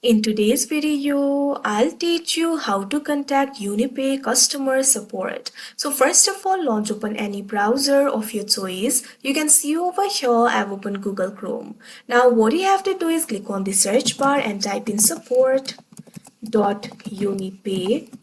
In today's video, I'll teach you how to contact Unipay customer support. So first of all, launch open any browser of your choice. You can see over here I've opened Google Chrome. Now what you have to do is click on the search bar and type in support.unipay.com.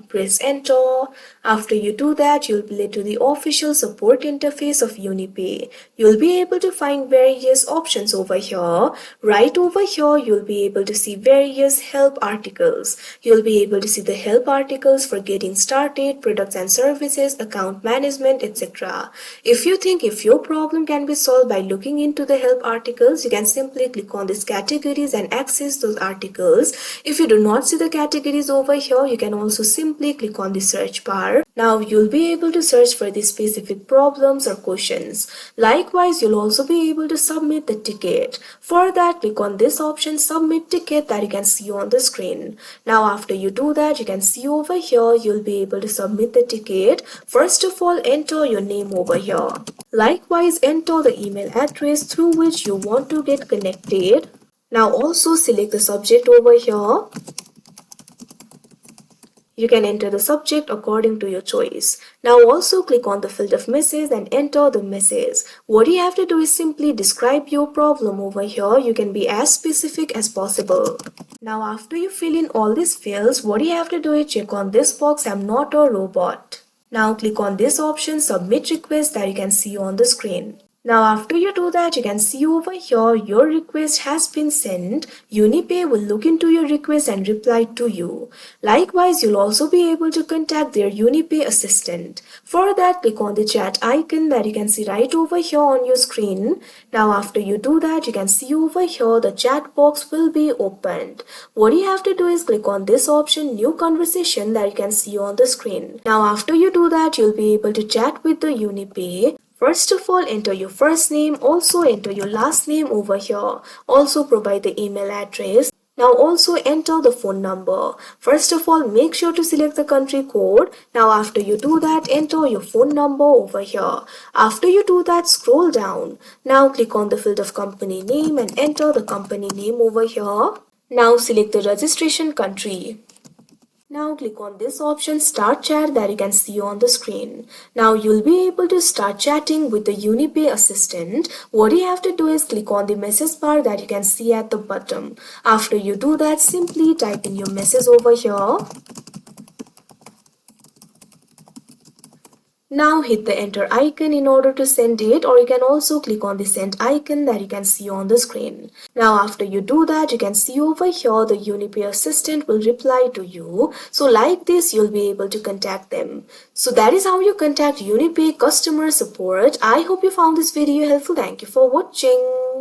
Press enter. After you do that, you'll be led to the official support interface of Unipay. You'll be able to find various options over here. Right over here, you'll be able to see various help articles. You'll be able to see the help articles for getting started, products and services, account management, etc. If you think if your problem can be solved by looking into the help articles, you can simply click on these categories and access those articles. If you do not see the categories over here, you can also simply click on the search bar. Now you'll be able to search for the specific problems or questions. Likewise, you'll also be able to submit the ticket. For that, click on this option, submit ticket, that you can see on the screen. Now after you do that, you can see over here, you'll be able to submit the ticket. First of all, enter your name over here. Likewise, enter the email address through which you want to get connected. Now also select the subject over here. You can enter the subject according to your choice. Now also click on the field of message and enter the message. What you have to do is simply describe your problem over here. You can be as specific as possible. Now after you fill in all these fields, what you have to do is check on this box, I'm not a robot. Now click on this option, submit request, that you can see on the screen. Now after you do that, you can see over here your request has been sent. Unipay will look into your request and reply to you. Likewise, you'll also be able to contact their Unipay assistant. For that, click on the chat icon that you can see right over here on your screen. Now after you do that, you can see over here the chat box will be opened. What you have to do is click on this option, new conversation, that you can see on the screen. Now after you do that, you'll be able to chat with the Unipay. First of all, enter your first name, also enter your last name over here. Also provide the email address. Now also enter the phone number. First of all, make sure to select the country code. Now after you do that, enter your phone number over here. After you do that, scroll down. Now click on the field of company name and enter the company name over here. Now select the registration country. Now click on this option, start chat, that you can see on the screen. Now you'll be able to start chatting with the Unipay assistant. What you have to do is click on the message bar that you can see at the bottom. After you do that, simply type in your message over here. Now hit the enter icon in order to send it, or you can also click on the send icon that you can see on the screen. Now after you do that, you can see over here the Unipay assistant will reply to you. So like this, you'll be able to contact them. So that is how you contact Unipay customer support. I hope you found this video helpful. Thank you for watching.